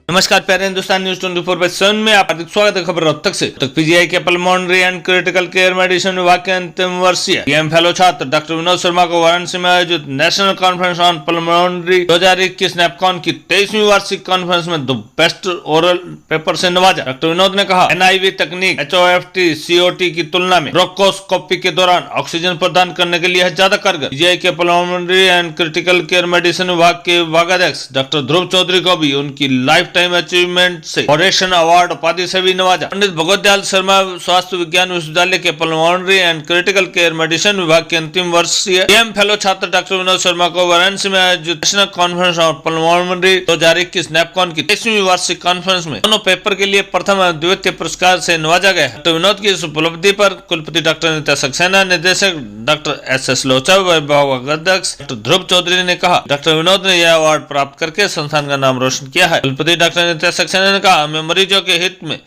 नमस्कार प्यारे हिंदुस्तान न्यूज 24/7 में आप हार्दिक स्वागत है। खबर रोहतक से। पीजीआई के pulmonary and critical care medicine विभाग के अंतिम वर्षीय पीएम फेलो छात्र डॉक्टर विनोद शर्मा को वाराणसी में आयोजित नेशनल कॉन्फ्रेंस ऑन पल्मोनरी 2021 नेपकॉन की 23वीं वार्षिक कॉन्फ्रेंस में द बेस्ट ओरल पेपर से नवाजा। डॉक्टर विनोद ने कहा, एनआईवी तकनीक HOFT COT की तुलना में ब्रोंकोस्कोपी के दौरान ऑक्सीजन प्रदान करने के लिए ज्यादा कारगर। पीजीआई के pulmonary and critical care medicine विभाग के विभागाध्यक्ष डॉक्टर ध्रुव चौधरी को भी उनकी लाइफ टाइम अचीवमेंट से फाउंडेशन अवार्ड उपाधि से भी नवाजा। पंडित भगवत दयाल शर्मा स्वास्थ्य विज्ञान विश्वविद्यालय के pulmonary and critical care medicine विभाग के अंतिम वर्षीय पीएम फेलो छात्र डॉक्टर विनोद शर्मा को वाराणसी में आयोजित नेशनल कॉन्फ्रेंस ऑन पल्मोनरी 2021 नेपकॉन की 23वीं वार्षिक कॉन्फ्रेंस में दोनों पेपर के लिए प्रथम और द्वितीय पुरस्कार से नवाजा गया। डॉक्टर विनोद की इस उपलब्धि पर कुलपति डॉक्टर नित्या सक्सेना, निदेशक डॉक्टर SS लोचा, विभागाध्यक्ष डॉक्टर ध्रुव चौधरी ने कहा, डॉक्टर विनोद ने यह अवार्ड प्राप्त करके संस्थान का नाम रोशन किया है। कुलपति डॉक्टर नित्या सक्सेना ने कहा, हमें मरीजों के हित में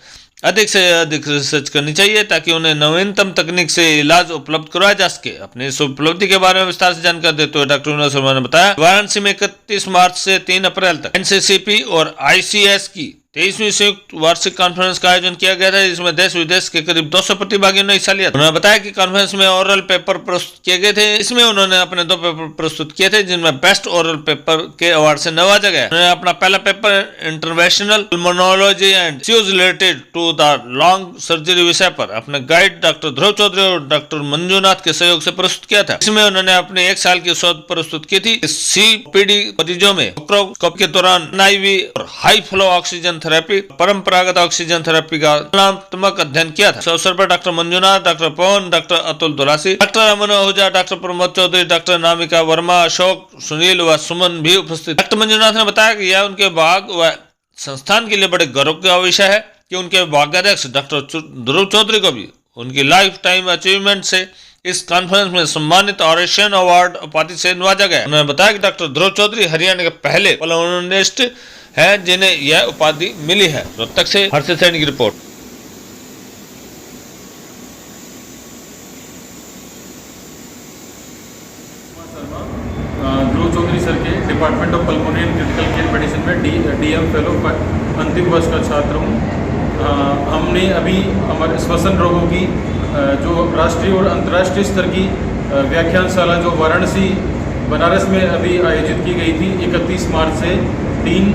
अधिक से अधिक रिसर्च करनी चाहिए ताकि उन्हें नवीनतम तकनीक से इलाज उपलब्ध करवाया जा सके। अपनी इस उपलब्धि के बारे में विस्तार से जानकारी देते हुए डॉक्टर विनोद शर्मा ने बताया, वाराणसी में 31 मार्च से 3 अप्रैल तक NCCP और ICS की 23वीं संयुक्त वार्षिक कॉन्फ्रेंस का आयोजन किया गया था, जिसमें देश विदेश के करीब 200 प्रतिभागियों ने हिस्सा लिया। उन्होंने बताया कि कॉन्फ्रेंस में ओरल पेपर प्रस्तुत किए गए थे। इसमें उन्होंने अपने 2 पेपर प्रस्तुत किए थे, जिनमें बेस्ट ओरल पेपर के अवार्ड से नवाजा गया। उन्होंने अपना पहला paper interventional pulmonology and issues related to the lung surgery विषय पर अपने गाइड डॉक्टर ध्रुव चौधरी और डॉक्टर मंजूनाथ के सहयोग से प्रस्तुत किया था। इसमें उन्होंने अपने 1 साल की शोध प्रस्तुत की थी। COPD मरीजों में ब्रोंकोस्कोपी के दौरान NIV और हाई फ्लो ऑक्सीजन थेरेपी, परंपरागत ऑक्सीजन थेरेपी का तुलनात्मक अध्ययन किया था। इस अवसर पर डॉक्टर मंजूनाथ, डॉक्टर पवन, डॉक्टर अतुल दुरासी, डॉक्टर अमन आहूजा, डॉक्टर प्रमोद चौधरी, डॉक्टर नामिका वर्मा, अशोक, सुनील व सुमन भी उपस्थित। डॉक्टर मंजूनाथ ने बताया कि यह उनके विभाग व संस्थान के लिए बड़े गर्व का विषय है कि उनके विभागाध्यक्ष डॉक्टर ध्रुव चौधरी को भी उनकी लाइफ टाइम अचीवमेंट से इस कॉन्फ्रेंस में सम्मानित ऑरेशन अवार्ड उपाधि से नवाजा गया। उन्होंने बताया कि डॉक्टर ध्रुव चौधरी हरियाणा के पहले पल्मोनरिस्ट है जिन्हें यह उपाधि मिली है। रोहतक से हर्षित सैनी की रिपोर्ट। ध्रुव चौधरी सर के department of pulmonary and critical care medicine में DM फेलो पर अंतिम वर्ष का छात्र हूँ। हमने अभी हमारे श्वसन रोगों की जो राष्ट्रीय और अंतर्राष्ट्रीय स्तर की व्याख्यानशाला जो वाराणसी बनारस में अभी आयोजित की गई थी 31 मार्च से 3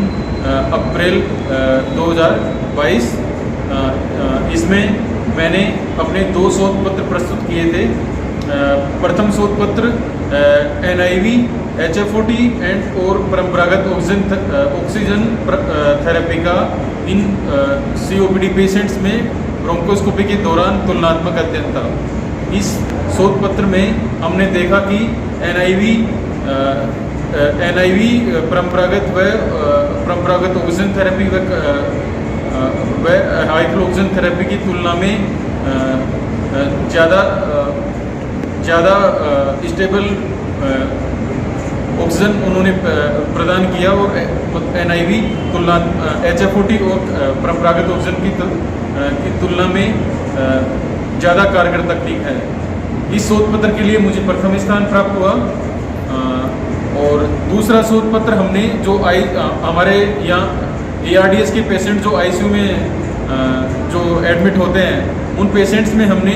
अप्रैल 2022, इसमें मैंने अपने 2 शोध पत्र प्रस्तुत किए थे। प्रथम शोध पत्र NIV HFOT एंड और परंपरागत ऑक्सीजन थेरेपी का इन COPD पेशेंट्स में ब्रोंकोस्कोपी के दौरान तुलनात्मक अध्ययन था। इस शोध पत्र में हमने देखा कि NIV परंपरागत ऑक्सीजन थेरेपी व हाई फ्लो ऑक्सीजन थेरेपी की तुलना में ज़्यादा स्टेबल ऑक्सीजन उन्होंने प्रदान किया और NIV तुलना HFOT और परंपरागत ऑक्सीजन की तुलना में ज़्यादा कारगर तकनीक है। इस शोध पत्र के लिए मुझे प्रथम स्थान प्राप्त हुआ। और दूसरा शोध पत्र हमने जो हमारे यहाँ ARDS के पेशेंट जो ICU में जो एडमिट होते हैं, उन पेशेंट्स में हमने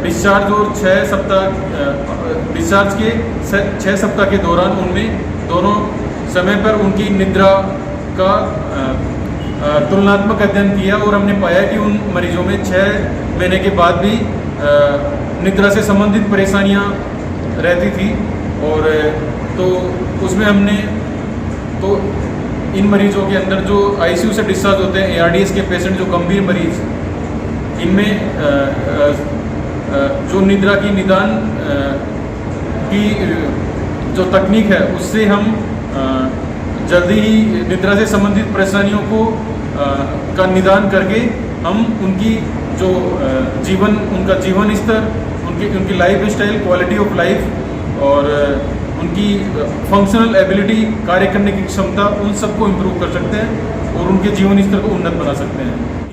डिस्चार्ज और 6 सप्ताह डिस्चार्ज के 6 सप्ताह के दौरान उनमें दोनों समय पर उनकी निद्रा का तुलनात्मक अध्ययन किया और हमने पाया कि उन मरीजों में 6 महीने के बाद भी निद्रा से संबंधित परेशानियां रहती थी। और तो उसमें हमने तो इन मरीजों के अंदर जो ICU से डिस्चार्ज होते हैं ARDS के पेशेंट, जो गंभीर मरीज, इनमें जो निद्रा की निदान की जो तकनीक है उससे हम जल्दी ही निद्रा से संबंधित परेशानियों को का निदान करके हम उनकी जो उनका जीवन स्तर, उनकी life style, quality of life और उनकी फंक्शनल एबिलिटी, कार्य करने की क्षमता, उन सबको इम्प्रूव कर सकते हैं और उनके जीवन स्तर को उन्नत बना सकते हैं।